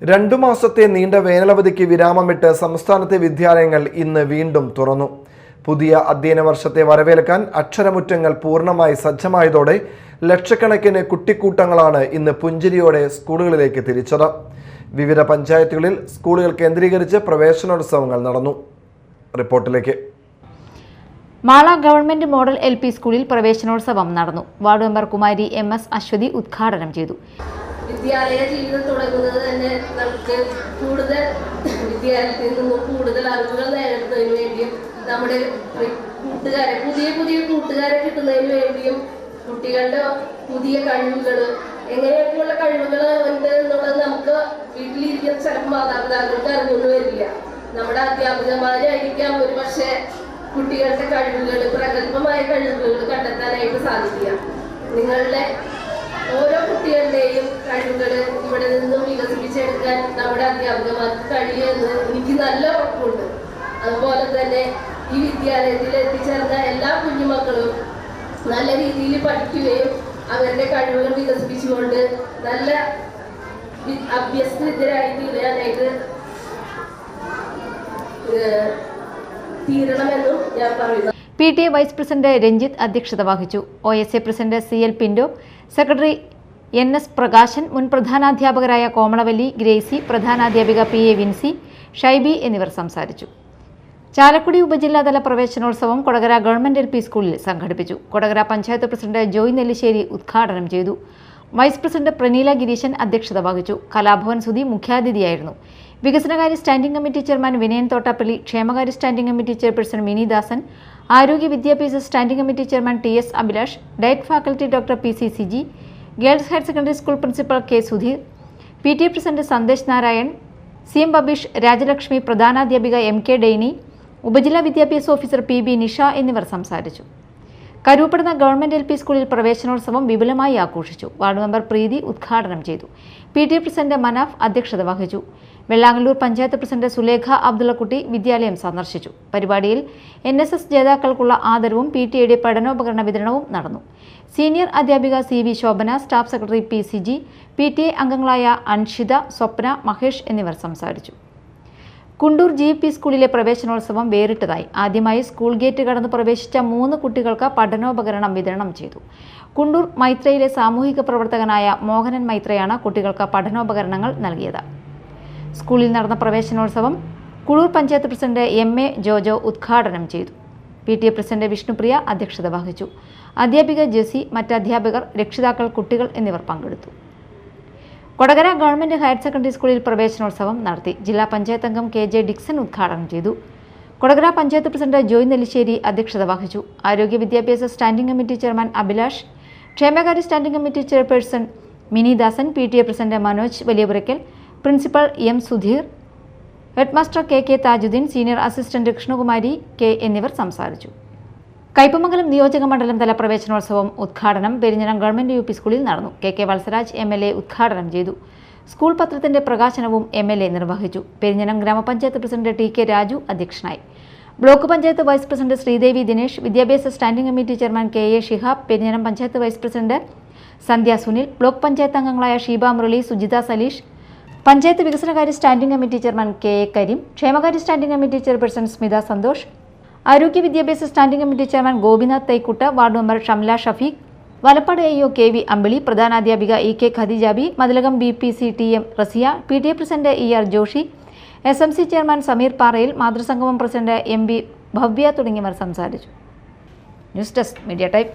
2 മാസത്തെ നീണ്ട വേനലവധിക്ക് വിരാമമിട്ട് സംസ്ഥാനത്തെ വിദ്യാലയങ്ങൾ ഇന്ന് വീണ്ടും തുറന്നു. പുതിയ അധ്യയന വർഷത്തെ വരവേൽക്കാൻ അക്ഷരമുറ്റങ്ങൾ പൂർണ്ണമായി സജ്ജമായതോടെ ലക്ഷക്കണക്കിന് കുട്ടിക്കൂട്ടങ്ങളാണ് ഇന്ന് പുഞ്ചിരിയോടെ സ്കൂളുകളിലേക്ക് തിരിച്ചത്. വിവിധ പഞ്ചായത്തുകളിൽ സ്കൂളുകൾ കേന്ദ്രീകരിച്ച് പ്രവേശനോത്സവങ്ങൾ നടന്നു. റിപ്പോർട്ടിലേക്ക്. മാള ഗവൺമെന്റ് മോഡൽ LP സ്കൂളിൽ പ്രവേശനോത്സവം നടന്നു. Ward member Kumari MS Aswathi ഉദ്ഘാടനം ചെയ്തു. വിദ്യാലയ ജീവിതം തുടങ്ങുന്നത് തന്നെ നമുക്ക് കൂടുതൽ വിദ്യാലയത്തിൽ നിന്നും കൂടുതൽ അറിവുകൾ നേടുന്നതിന് വേണ്ടിയും നമ്മുടെ കൂട്ടുകാരെ പുതിയ കൂട്ടുകാരെ കിട്ടുന്നതിന് വേണ്ടിയും കുട്ടികളുടെ പുതിയ കഴിവുകൾ എങ്ങനെയൊക്കെയുള്ള കഴിവുകൾ ഉണ്ട് എന്നുള്ളത് നമുക്ക് വീട്ടിലിരിക്കുന്ന ചിലപ്പോൾ മാതാപിതാക്കൾക്ക് അറിഞ്ഞൊന്നും വരില്ല. നമ്മുടെ അധ്യാപകന്മാരായിരിക്കാം ഒരു പക്ഷേ കുട്ടികളുടെ കഴിവുകൾ പ്രഗത്ഭമായ കഴിവുകൾ കണ്ടെത്താനായിട്ട് സാധിക്കുക. നിങ്ങളുടെ ഓരോ കുട്ടികളുടെയും കഴിവുകൾ ഇവിടെ നിന്നും വികസിപ്പിച്ചെടുക്കാൻ നമ്മുടെ അധ്യാപകന്മാർക്ക് കഴിയുമെന്ന് എനിക്ക് നല്ല ഉറപ്പുണ്ട്. അതുപോലെ തന്നെ ഈ വിദ്യാലയത്തിൽ എത്തിച്ചേർന്ന എല്ലാ കുഞ്ഞുമക്കളും നല്ല രീതിയിൽ പഠിക്കുകയും അവരുടെ കഴിവുകൾ വികസിപ്പിച്ചുകൊണ്ട് നല്ല അഭ്യസ്തരായി തീരാനായിട്ട് തീരണമെന്നും ഞാൻ പറയുന്നു. PTA വൈസ് പ്രസിഡന്റ് രഞ്ജിത്ത് അധ്യക്ഷത വഹിച്ചു. OSA president CL Pinto, secretary NS Prakashan, മുൻ പ്രധാനാധ്യാപകരായ കോമളവല്ലി, ഗ്രേസി, പ്രധാനാധ്യാപിക PA വിൻസി, ഷൈബി എന്നിവർ സംസാരിച്ചു. ചാലക്കുടി ഉപജില്ലാതല പ്രവേശനോത്സവം കൊടകര ഗവൺമെന്റ് LP സ്കൂളിൽ സംഘടിപ്പിച്ചു. കൊടകര പഞ്ചായത്ത് പ്രസിഡന്റ് ജോയ് നെല്ലിശ്ശേരി ഉദ്ഘാടനം ചെയ്തു. വൈസ് പ്രസിഡന്റ് പ്രനീല ഗിരീശൻ അധ്യക്ഷത വഹിച്ചു. കലാഭവൻ സുധി മുഖ്യാതിഥിയായിരുന്നു. വികസനകാര്യ standing committee chairman Vinayan Thottappally, ക്ഷേമകാര്യ standing committee chairperson Mini Dasan, ആരോഗ്യ വിദ്യാഭ്യാസ standing committee chairman TS Abhilash, DIET faculty doctor PC Siji, girls higher secondary school principal K Sudheer, PTA president Sandesh Narayan, CM Babeesh, Rajalakshmi, പ്രധാനാധ്യാപിക MK ഡെയ്നി, ഉപജില്ലാ വിദ്യാഭ്യാസ ഓഫീസർ PB നിഷ എന്നിവർ സംസാരിച്ചു. കരൂപ്പടന്ന ഗവൺമെന്റ് LP സ്കൂളിൽ പ്രവേശനോത്സവം വിപുലമായി ആഘോഷിച്ചു. വാർഡ് മെമ്പർ പ്രീതി ഉദ്ഘാടനം ചെയ്തു. PTA പ്രസിഡന്റ് മനാഫ് അധ്യക്ഷത വഹിച്ചു. വെള്ളാങ്ങല്ലൂർ പഞ്ചായത്ത് പ്രസിഡന്റ് സുലേഖ അബ്ദുള്ളക്കുട്ടി വിദ്യാലയം സന്ദർശിച്ചു. പരിപാടിയിൽ NSS ജേതാക്കൾക്കുള്ള ആദരവും PTAയുടെ പഠനോപകരണ വിതരണവും നടന്നു. സീനിയർ അധ്യാപിക CV Shobhana, staff secretary P Siji, PTA അംഗങ്ങളായ അൻഷിത, സ്വപ്ന, മഹേഷ് എന്നിവർ സംസാരിച്ചു. കുണ്ടൂർ GP സ്കൂളിലെ പ്രവേശനോത്സവം വേറിട്ടതായി. ആദ്യമായി സ്കൂൾ ഗേറ്റ് കടന്ന് പ്രവേശിച്ച 3 കുട്ടികൾക്ക് പഠനോപകരണം വിതരണം ചെയ്തു. കുണ്ടൂർ മൈത്രയിലെ സാമൂഹിക പ്രവർത്തകനായ മോഹനൻ മൈത്രയാണ് കുട്ടികൾക്ക് പഠനോപകരണങ്ങൾ നൽകിയത്. സ്കൂളിൽ നടന്ന പ്രവേശനോത്സവം കുളൂർ പഞ്ചായത്ത് പ്രസിഡന്റ് MA ജോജോ ഉദ്ഘാടനം ചെയ്തു. PTA പ്രസിഡന്റ് വിഷ്ണുപ്രിയ അധ്യക്ഷത വഹിച്ചു. അധ്യാപിക ജെസി, മറ്റ് അധ്യാപകർ, രക്ഷിതാക്കൾ, കുട്ടികൾ എന്നിവർ പങ്കെടുത്തു. കൊടകര ഗവൺമെന്റ് ഹയർ സെക്കൻഡറി സ്കൂളിൽ പ്രവേശനോത്സവം നടത്തി. ജില്ലാ പഞ്ചായത്ത് അംഗം KJ ഡിക്സൺ ഉദ്ഘാടനം ചെയ്തു. കൊടകര പഞ്ചായത്ത് പ്രസിഡന്റ് ജോയ് നെല്ലിശ്ശേരി അധ്യക്ഷത വഹിച്ചു. ആരോഗ്യ വിദ്യാഭ്യാസ സ്റ്റാൻഡിംഗ് കമ്മിറ്റി ചെയർമാൻ അഭിലാഷ്, ക്ഷേമകാര്യ standing committee chairperson Mini Dasan, PTA president Manoj Valiyapurakkal, principal M Sudheer, headmaster KK Thajudheen, senior assistant Krishnakumari K എന്നിവർ സംസാരിച്ചു. കയ്പമംഗലം നിയോജക മണ്ഡലം തല പ്രവേശനോത്സവം ഉദ്ഘാടനം പെരിഞ്ഞനം ഗവൺമെന്റ് UP സ്കൂളിൽ നടന്നു. KK വത്സരാജ് MLA ഉദ്ഘാടനം ചെയ്തു. സ്കൂൾ പത്രത്തിന്റെ പ്രകാശനവും MLA നിർവഹിച്ചു. പെരിഞ്ഞനം ഗ്രാമപഞ്ചായത്ത് പ്രസിഡന്റ് TK രാജു അധ്യക്ഷനായി. Block panchayat vice president Sreedevi Dinesh, വിദ്യാഭ്യാസ standing committee chairman KA Shihab, Perinjanam panchayat vice president Sandhya Sunil, block panchayat അംഗങ്ങളായ ഷീബ മുരളി, സുജിത സലീഷ്, പഞ്ചായത്ത് വികസനകാര്യ standing committee chairman KA Kareem, ക്ഷേമകാര്യ standing committee chairperson Smitha Santhosh, ആരോഗ്യ വിദ്യാഭ്യാസ standing committee chairman Gopinath Thaikkutta, ward member Shamla Shafeeq, Valappad AO KV Ambili, പ്രധാനാധ്യാപിക EK Khadeejabi, Mathilakam BPC TM Raziya, PTA president ER Joshy, SMC chairman Sameer പാറയിൽ, മാതൃസംഗമം president MB Bhavya തുടങ്ങിയവർ സംസാരിച്ചു. News desk media type.